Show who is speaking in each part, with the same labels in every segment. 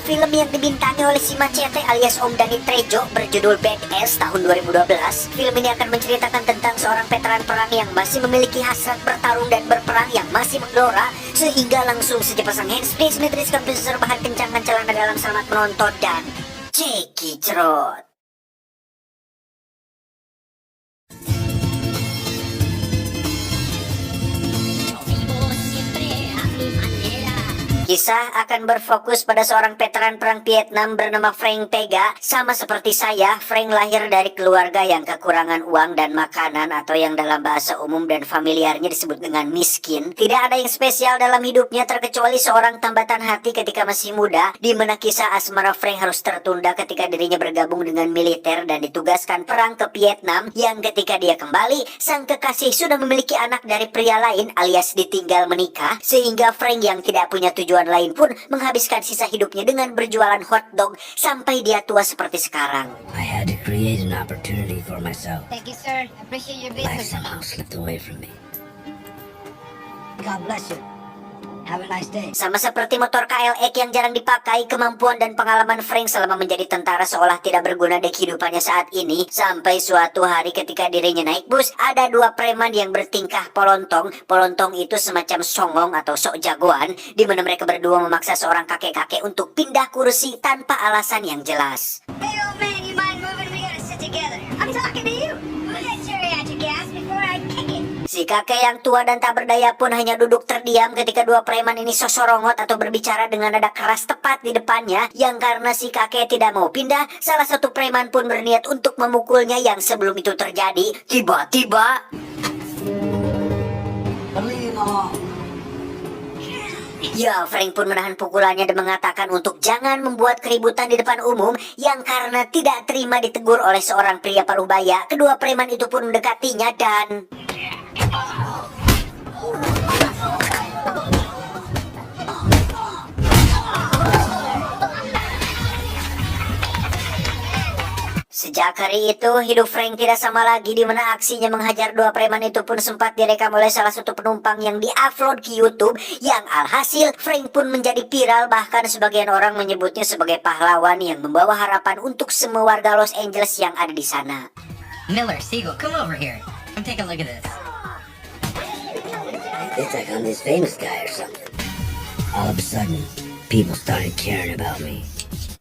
Speaker 1: sebuah film yang dibintangi oleh si Machete alias Om Dhani Trejo berjudul Badass tahun 2012. Film ini akan menceritakan tentang seorang veteran perang yang masih memiliki hasrat bertarung dan berperang yang masih menggelora, sehingga langsung saja pasang handsfree, meneriskan bahan kencangan celana dalam. Selamat menonton dan cekicrot. Kisah akan berfokus pada seorang veteran perang Vietnam bernama Frank Tega. Sama seperti saya, Frank lahir dari keluarga yang kekurangan uang dan makanan, atau yang dalam bahasa umum dan familiarnya disebut dengan miskin. Tidak ada yang spesial dalam hidupnya terkecuali seorang tambatan hati ketika masih muda, di mana kisah asmara Frank harus tertunda ketika dirinya bergabung dengan militer dan ditugaskan perang ke Vietnam, yang ketika dia kembali, sang kekasih sudah memiliki anak dari pria lain alias ditinggal menikah, sehingga Frank yang tidak punya tujuan lain pun menghabiskan sisa hidupnya dengan berjualan hotdog sampai dia tua seperti sekarang.
Speaker 2: I had to create an opportunity for myself.
Speaker 3: Thank you, sir. I appreciate your
Speaker 2: Life
Speaker 3: business.
Speaker 2: somehow slipped away from me.
Speaker 3: God bless you. Have a nice day.
Speaker 1: Sama seperti motor KLX yang jarang dipakai, kemampuan dan pengalaman Frank selama menjadi tentara seolah tidak berguna di kehidupannya saat ini. Sampai suatu hari ketika dirinya naik bus, ada dua preman yang bertingkah polontong. Polontong itu semacam songong atau sok jagoan, di mana mereka berdua memaksa seorang kakek-kakek untuk pindah kursi tanpa alasan yang jelas.
Speaker 3: Hey, old man, you mind moving? We gotta sit together. I'm talking to you. Put that cherry out your gas before I kick it.
Speaker 1: Si kakek yang tua dan tak berdaya pun hanya duduk terdiam ketika dua preman ini sosorongot atau berbicara dengan nada keras tepat di depannya, yang karena si kakek tidak mau pindah, salah satu preman pun berniat untuk memukulnya. Yang sebelum itu terjadi, tiba-tiba ya, Frank pun menahan pukulannya dan mengatakan untuk jangan membuat keributan di depan umum, yang karena tidak terima ditegur oleh seorang pria parubaya, kedua preman itu pun mendekatinya dan sejak hari itu, hidup Frank tidak sama lagi, di mana aksinya menghajar dua preman itu pun sempat direkam oleh salah satu penumpang yang diupload ke YouTube, yang alhasil Frank pun menjadi viral, bahkan sebagian orang menyebutnya sebagai pahlawan yang membawa harapan untuk semua warga Los Angeles yang ada di sana.
Speaker 4: Miller, Siegel, come over here. Come take a look at this.
Speaker 2: It's like I'm this famous guy or something. All of a sudden, people started caring about me.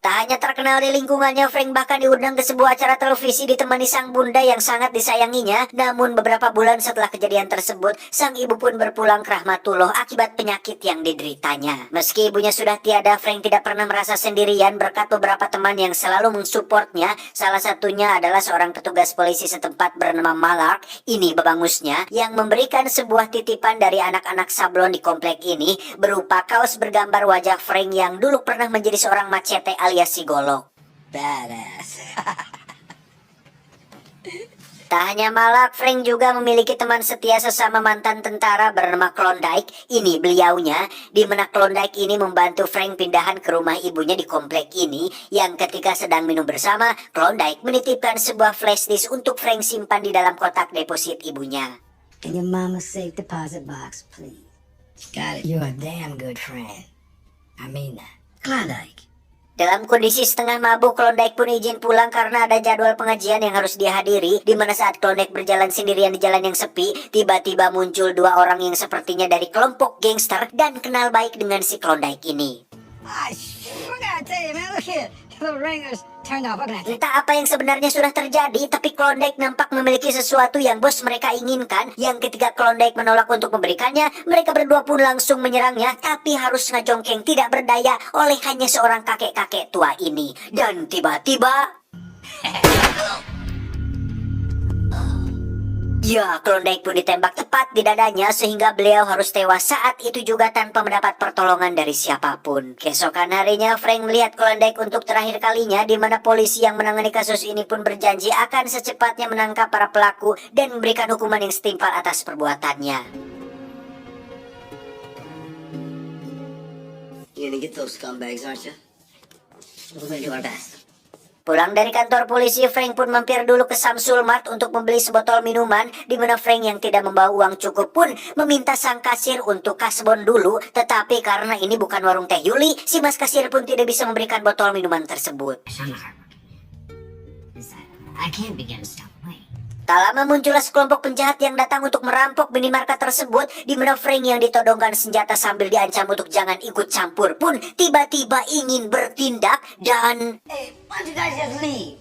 Speaker 1: Tak hanya terkenal di lingkungannya, Frank bahkan diundang ke sebuah acara televisi ditemani sang bunda yang sangat disayanginya. Namun beberapa bulan setelah kejadian tersebut, sang ibu pun berpulang ke rahmatullah akibat penyakit yang dideritanya. Meski ibunya sudah tiada, Frank tidak pernah merasa sendirian berkat beberapa teman yang selalu mensupportnya. Salah satunya adalah seorang petugas polisi setempat bernama Malak, ini babangusnya, yang memberikan sebuah titipan dari anak-anak sablon di komplek ini berupa kaos bergambar wajah Frank yang dulu pernah menjadi seorang Machete alias si golok.
Speaker 2: Badass.
Speaker 1: Tak hanya Malak, Frank juga memiliki teman setia sesama mantan tentara bernama Klondike. Ini beliaunya, di mana Klondike ini membantu Frank pindahan ke rumah ibunya di komplek ini, yang ketika sedang minum bersama, Klondike menitipkan sebuah flash disk untuk Frank simpan di dalam kotak deposit ibunya.
Speaker 2: In your mama's safe deposit box, please. Got it. You're a damn good friend. I mean that. Klondike.
Speaker 1: Dalam kondisi setengah mabuk, Klondike pun izin pulang karena ada jadwal pengajian yang harus dia hadiri. Di mana saat Klondike berjalan sendirian di jalan yang sepi, tiba-tiba muncul dua orang yang sepertinya dari kelompok gangster dan kenal baik dengan si Klondike ini.
Speaker 3: Forgot to tell you, man. Look here. The ringers turned off. What can I tell you?
Speaker 1: Entah apa yang sebenarnya sudah terjadi, tapi Klondike nampak memiliki sesuatu yang bos mereka inginkan, yang ketika Klondike menolak untuk memberikannya, mereka berdua pun langsung menyerangnya, tapi harus ngejongkeng tidak berdaya oleh hanya seorang kakek-kakek tua ini. Dan tiba-tiba ya, Klondike pun ditembak tepat di dadanya sehingga beliau harus tewas saat itu juga tanpa mendapat pertolongan dari siapapun. Keesokan harinya, Frank melihat Klondike untuk terakhir kalinya, di mana polisi yang menangani kasus ini pun berjanji akan secepatnya menangkap para pelaku dan memberikan hukuman yang setimpal atas perbuatannya.
Speaker 2: You're gonna get those scumbags, aren't you? We're gonna do our best.
Speaker 1: Pulang dari kantor polisi, Frank pun mampir dulu ke Samsul Mart untuk membeli sebotol minuman, di mana Frank yang tidak membawa uang cukup pun meminta sang kasir untuk kasbon dulu. Tetapi karena ini bukan warung teh Yuli, si mas kasir pun tidak bisa memberikan botol minuman tersebut.
Speaker 2: I'm not hardworking. I can't begin to stop playing.
Speaker 1: Tak lama muncullah sekelompok penjahat yang datang untuk merampok minimarket tersebut, di mana Frank yang ditodongkan senjata sambil diancam untuk jangan ikut campur pun tiba-tiba ingin bertindak dan...
Speaker 2: Hey, why don't you guys just leave?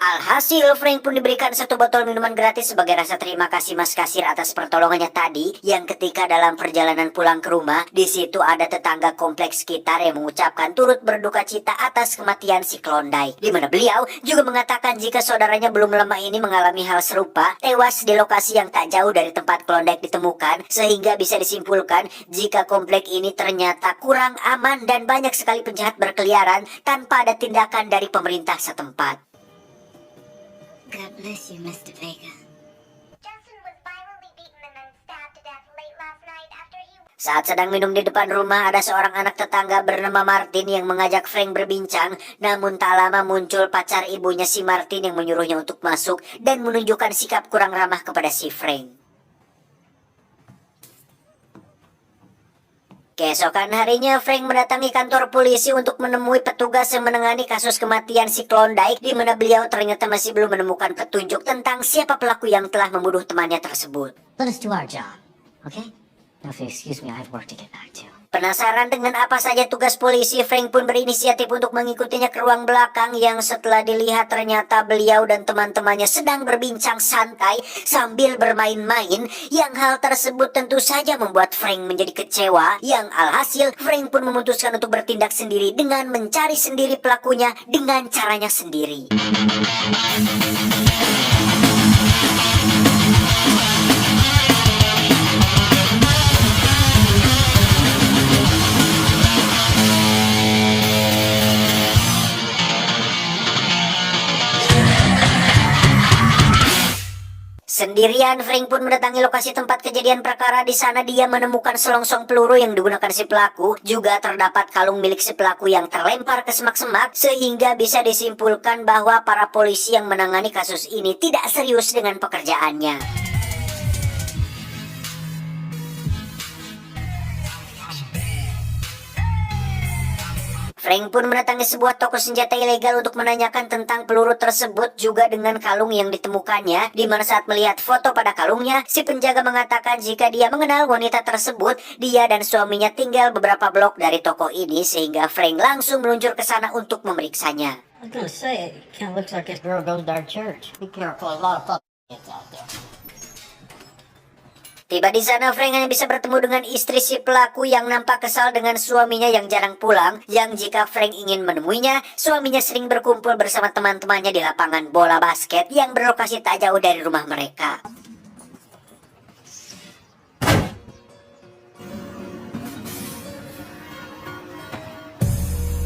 Speaker 1: Alhasil, Frank pun diberikan satu botol minuman gratis sebagai rasa terima kasih mas kasir atas pertolongannya tadi. Yang ketika dalam perjalanan pulang ke rumah, di situ ada tetangga kompleks sekitar yang mengucapkan turut berduka cita atas kematian si Klondike. Di mana beliau juga mengatakan jika saudaranya belum lama ini mengalami hal serupa, tewas di lokasi yang tak jauh dari tempat Klondike ditemukan, sehingga bisa disimpulkan jika komplek ini ternyata kurang aman dan banyak sekali penjahat berkeliaran tanpa ada tindakan dari pemerintah setempat.
Speaker 3: God bless you, Mr. Vega.
Speaker 5: Justin was violently beaten and then stabbed to death late last night after he...
Speaker 1: Saat sedang minum di depan rumah, ada seorang anak tetangga bernama Martin yang mengajak Frank berbincang. Namun tak lama muncul pacar ibunya si Martin yang menyuruhnya untuk masuk dan menunjukkan sikap kurang ramah kepada si Frank. Keesokan harinya, Frank mendatangi kantor polisi untuk menemui petugas yang menangani kasus kematian si Klondike, di mana beliau ternyata masih belum menemukan petunjuk tentang siapa pelaku yang telah membunuh temannya tersebut.
Speaker 2: Let us do our job, okay? Now, if you excuse me, I have work to get back to.
Speaker 1: Penasaran dengan apa saja tugas polisi, Frank pun berinisiatif untuk mengikutinya ke ruang belakang yang setelah dilihat ternyata beliau dan teman-temannya sedang berbincang santai sambil bermain-main, yang hal tersebut tentu saja membuat Frank menjadi kecewa, yang alhasil Frank pun memutuskan untuk bertindak sendiri dengan mencari sendiri pelakunya dengan caranya sendiri. Sendirian, Frank pun mendatangi lokasi tempat kejadian perkara. Di sana dia menemukan selongsong peluru yang digunakan si pelaku. Juga terdapat kalung milik si pelaku yang terlempar ke semak-semak, sehingga bisa disimpulkan bahwa para polisi yang menangani kasus ini tidak serius dengan pekerjaannya. Frank pun mendatangi sebuah toko senjata ilegal untuk menanyakan tentang peluru tersebut juga dengan kalung yang ditemukannya, di mana saat melihat foto pada kalungnya, si penjaga mengatakan jika dia mengenal wanita tersebut. Dia dan suaminya tinggal beberapa blok dari toko ini, sehingga Frank langsung meluncur ke sana untuk memeriksanya.
Speaker 2: I was gonna say, it kind of looks like this girl goes to our church. Be careful, a lot of fucking kids out there.
Speaker 1: Tiba di sana, Frank hanya bisa bertemu dengan istri si pelaku yang nampak kesal dengan suaminya yang jarang pulang, yang jika Frank ingin menemuinya, suaminya sering berkumpul bersama teman-temannya di lapangan bola basket yang berlokasi tak jauh dari rumah mereka.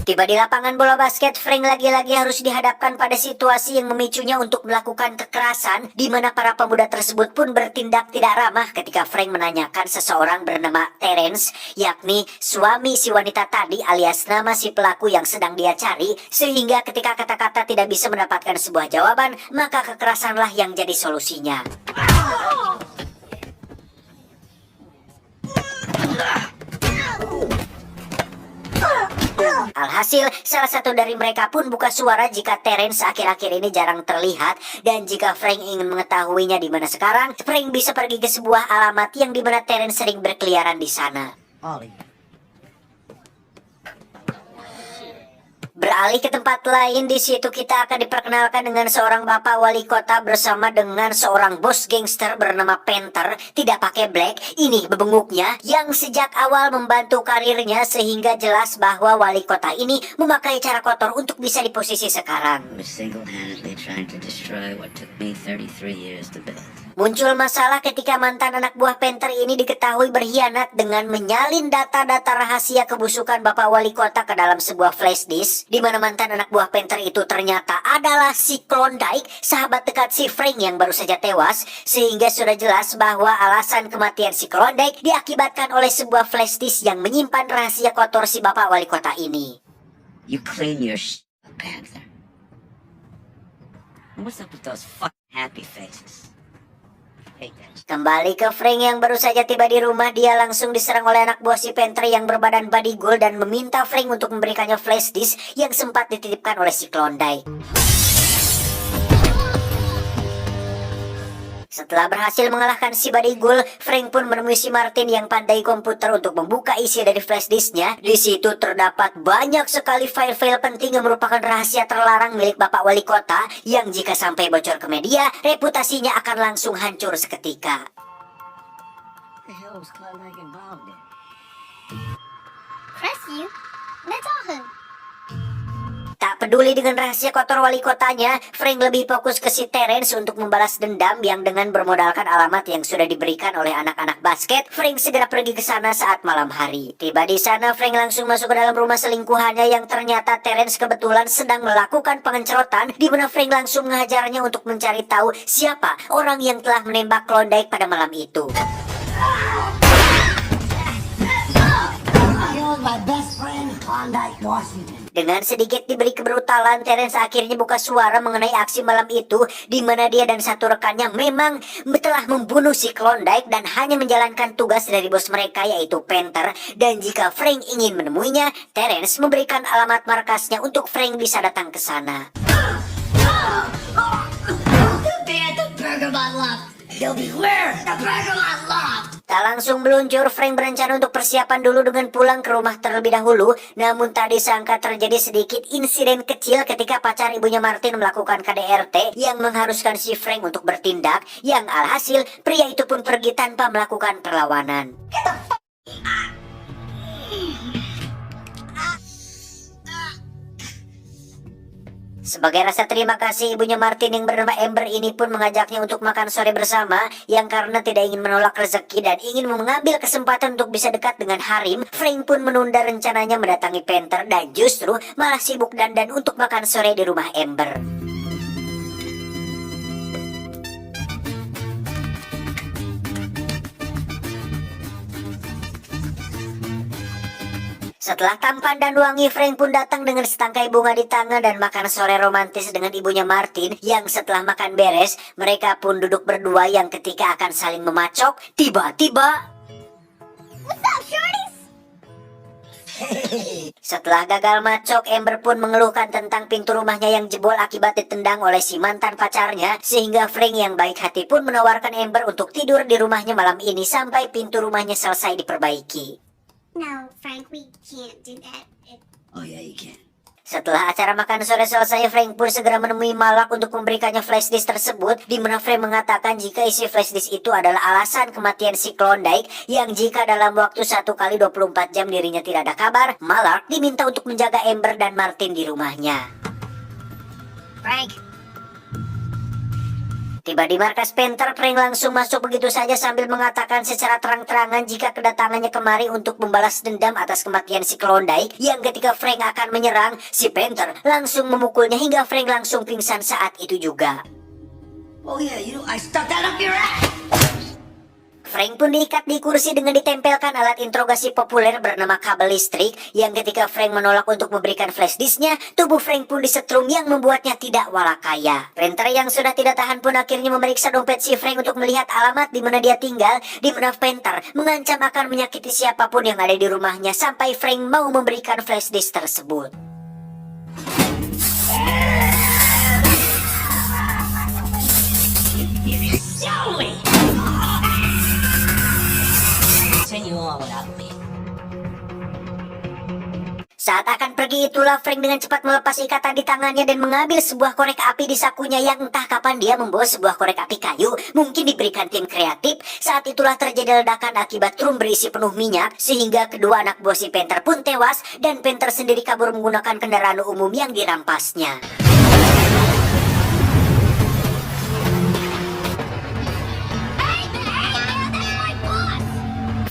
Speaker 1: Tiba di lapangan bola basket, Frank lagi-lagi harus dihadapkan pada situasi yang memicunya untuk melakukan kekerasan, di mana para pemuda tersebut pun bertindak tidak ramah ketika Frank menanyakan seseorang bernama Terence, yakni suami si wanita tadi alias nama si pelaku yang sedang dia cari, sehingga ketika kata-kata tidak bisa mendapatkan sebuah jawaban, maka kekerasanlah yang jadi solusinya. Alhasil, salah satu dari mereka pun buka suara jika Terence akhir-akhir ini jarang terlihat, dan jika Frank ingin mengetahuinya di mana sekarang, Frank bisa pergi ke sebuah alamat yang di mana Terence sering berkeliaran di sana.
Speaker 2: Ollie.
Speaker 1: Beralih ke tempat lain, di situ kita akan diperkenalkan dengan seorang bapak wali kota bersama dengan seorang bos gangster bernama Panther, tidak pakai black, ini bebenguknya, yang sejak awal membantu karirnya sehingga jelas bahwa wali kota ini memakai cara kotor untuk bisa di posisi sekarang.
Speaker 6: We're single-handedly trying to destroy what took me 33 years to build.
Speaker 1: Muncul masalah ketika mantan anak buah Panther ini diketahui berkhianat dengan menyalin data-data rahasia kebusukan Bapak Wali Kota ke dalam sebuah flash disk, di mana mantan anak buah Panther itu ternyata adalah si Klondike, sahabat dekat si Frank yang baru saja tewas, sehingga sudah jelas bahwa alasan kematian si Klondike diakibatkan oleh sebuah flash disk yang menyimpan rahasia kotor si Bapak Wali Kota ini.
Speaker 4: You clean your Panther. What's up with those fucking happy faces? Hey guys.
Speaker 1: Kembali ke Frank yang baru saja tiba di rumah, dia langsung diserang oleh anak buah si Panther yang berbadan body gold dan meminta Frank untuk memberikannya flash disk yang sempat dititipkan oleh si Klondike. Setelah berhasil mengalahkan si Body Ghoul, Frank pun menemui si Martin yang pandai komputer untuk membuka isi dari flash disknya. Di situ terdapat banyak sekali file-file penting yang merupakan rahasia terlarang milik Bapak Wali Kota yang jika sampai bocor ke media, reputasinya akan langsung hancur seketika.
Speaker 4: What the hell was Klondike involved in?
Speaker 5: Rescue? That's awesome.
Speaker 1: Tak peduli dengan rahasia kotor wali kotanya, Frank lebih fokus ke si Terence untuk membalas dendam yang dengan bermodalkan alamat yang sudah diberikan oleh anak-anak basket. Frank segera pergi ke sana saat malam hari. Tiba di sana, Frank langsung masuk ke dalam rumah selingkuhannya yang ternyata Terence kebetulan sedang melakukan pengencerotan, di mana Frank langsung menghajarnya untuk mencari tahu siapa orang yang telah menembak Klondike pada malam itu.
Speaker 2: Killed my best friend, Klondike Washington.
Speaker 1: Dengan sedikit diberi kebrutalan, Terence akhirnya buka suara mengenai aksi malam itu, di mana dia dan satu rekannya memang telah membunuh si Klondike dan hanya menjalankan tugas dari bos mereka yaitu Panther. Dan jika Frank ingin menemuinya, Terence memberikan alamat markasnya untuk Frank bisa datang ke sana.
Speaker 2: He'll be where the burger I love.
Speaker 1: Tak langsung meluncur, Frank berencana untuk persiapan dulu dengan pulang ke rumah terlebih dahulu. Namun tak disangka terjadi sedikit insiden kecil ketika pacar ibunya Martin melakukan KDRT yang mengharuskan si Frank untuk bertindak. Yang alhasil, pria itu pun pergi tanpa melakukan perlawanan. Sebagai rasa terima kasih, ibunya Martin yang bernama Amber ini pun mengajaknya untuk makan sore bersama. Yang karena tidak ingin menolak rezeki dan ingin mengambil kesempatan untuk bisa dekat dengan Harim, Frank pun menunda rencananya mendatangi Panther dan justru malah sibuk dandan untuk makan sore di rumah Amber. Setelah tampan dan wangi, Frank pun datang dengan setangkai bunga di tangan dan makan sore romantis dengan ibunya Martin. Yang setelah makan beres, mereka pun duduk berdua yang ketika akan saling memacok, tiba-tiba...
Speaker 5: What's up, shorties?
Speaker 1: Setelah gagal macok, Amber pun mengeluhkan tentang pintu rumahnya yang jebol akibat ditendang oleh si mantan pacarnya. Sehingga Frank yang baik hati pun menawarkan Amber untuk tidur di rumahnya malam ini sampai pintu rumahnya selesai diperbaiki.
Speaker 5: No, Frank, we can't do that.
Speaker 2: Oh yeah, you can.
Speaker 1: Setelah acara makan sore selesai, Frank pun segera menemui Malak untuk memberikannya flash disk tersebut, di mana Frank mengatakan jika isi flash disk itu adalah alasan kematian si Klondike, yang jika dalam waktu 1 kali 24 jam dirinya tidak ada kabar, Malak diminta untuk menjaga Amber dan Martin di rumahnya.
Speaker 3: Frank,
Speaker 1: Tiba di markas Panther, Frank langsung masuk begitu saja sambil mengatakan secara terang-terangan jika kedatangannya kemari untuk membalas dendam atas kematian si Klondike, yang ketika Frank akan menyerang, si Panther langsung memukulnya hingga Frank langsung pingsan saat itu juga.
Speaker 2: Oh yeah, you know, I stuck that up your ass.
Speaker 1: Frank pun diikat di kursi dengan ditempelkan alat interogasi populer bernama kabel listrik, yang ketika Frank menolak untuk memberikan flash disknya, tubuh Frank pun disetrum yang membuatnya tidak walakaya. Panther yang sudah tidak tahan pun akhirnya memeriksa dompet si Frank untuk melihat alamat di mana dia tinggal, di mana Panther mengancam akan menyakiti siapapun yang ada di rumahnya sampai Frank mau memberikan flash disk tersebut.
Speaker 4: Continue on without me.
Speaker 1: Saat akan pergi itulah Frank dengan cepat melepas ikatan di tangannya dan mengambil sebuah korek api di sakunya, yang entah kapan dia membawa sebuah korek api kayu, mungkin diberikan tim kreatif. Saat itulah terjadi ledakan akibat drum berisi penuh minyak, sehingga kedua anak buah si Panther pun tewas dan Panther sendiri kabur menggunakan kendaraan umum yang dirampasnya.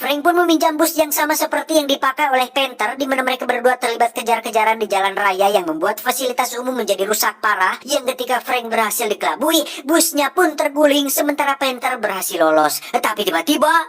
Speaker 1: Frank pun meminjam bus yang sama seperti yang dipakai oleh Panther, di mana mereka berdua terlibat kejar-kejaran di jalan raya yang membuat fasilitas umum menjadi rusak parah. Yang ketika Frank berhasil dikelabui, busnya pun terguling sementara Panther berhasil lolos. Tapi tiba-tiba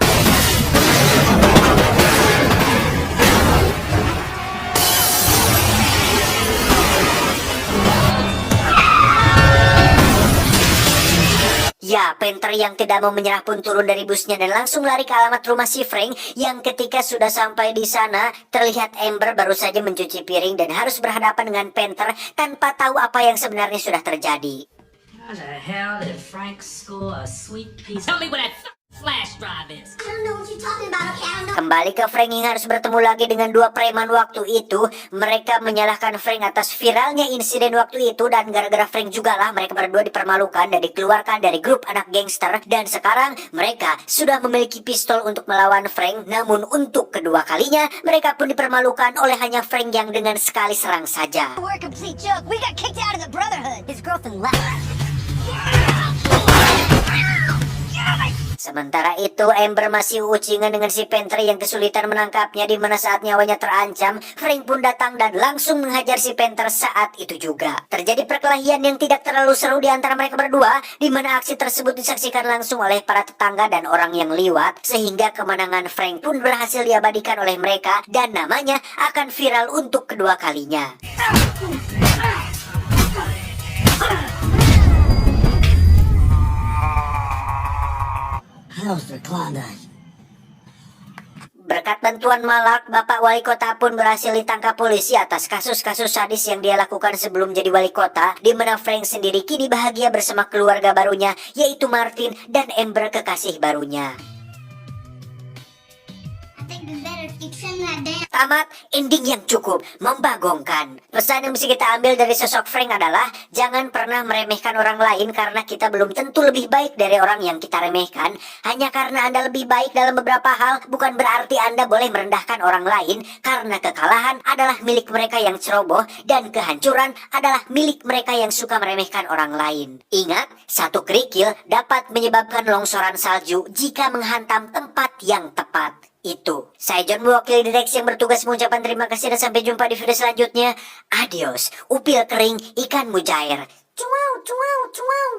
Speaker 1: ya, Panther yang tidak mau menyerah pun turun dari busnya dan langsung lari ke alamat rumah si Frank. Yang ketika sudah sampai di sana, terlihat Amber baru saja mencuci piring dan harus berhadapan dengan Panther tanpa tahu apa yang sebenarnya sudah terjadi.
Speaker 6: How the hell did Frank score a sweet piece?
Speaker 4: Tell me what that flash drive is.
Speaker 3: I don't know what you're talking about, okay? I don't know.
Speaker 1: Kembali ke Frank yang harus bertemu lagi dengan dua preman waktu itu. Mereka menyalahkan Frank atas viralnya insiden waktu itu, dan gara-gara Frank juga lah mereka berdua dipermalukan dan dikeluarkan dari grup anak gangster. Dan sekarang mereka sudah memiliki pistol untuk melawan Frank. Namun untuk kedua kalinya mereka pun dipermalukan oleh hanya Frank yang dengan sekali serang saja.
Speaker 3: We're a complete joke. We got kicked out of the Brotherhood. His girlfriend left.
Speaker 1: Sementara itu Amber masih ucingan dengan si Panther yang kesulitan menangkapnya, di mana saat nyawanya terancam, Frank pun datang dan langsung menghajar si Panther saat itu juga. Terjadi perkelahian yang tidak terlalu seru di antara mereka berdua, di mana aksi tersebut disaksikan langsung oleh para tetangga dan orang yang liwat, sehingga kemenangan Frank pun berhasil diabadikan oleh mereka dan namanya akan viral untuk kedua kalinya.
Speaker 2: How's the Klondike?
Speaker 1: Berkat bantuan Malak, Bapak Wali Kota pun berhasil ditangkap polisi atas kasus-kasus sadis yang dia lakukan sebelum jadi wali kota, di mana Frank sendiri kini bahagia bersama keluarga barunya, yaitu Martin dan Amber kekasih barunya.
Speaker 5: I think it's better if you trim that down.
Speaker 1: Tamat, ending yang cukup membagongkan. Pesan yang bisa kita ambil dari sosok Frank adalah jangan pernah meremehkan orang lain, karena kita belum tentu lebih baik dari orang yang kita remehkan. Hanya karena Anda lebih baik dalam beberapa hal, bukan berarti Anda boleh merendahkan orang lain, karena kekalahan adalah milik mereka yang ceroboh dan kehancuran adalah milik mereka yang suka meremehkan orang lain. Ingat, satu kerikil dapat menyebabkan longsoran salju jika menghantam tempat yang tepat. Itu. Saya John, mewakili deteksi yang bertugas mengucapkan terima kasih dan sampai jumpa di video selanjutnya. Adios. Upil kering, ikan mujair. Cuau, cuau, cuau.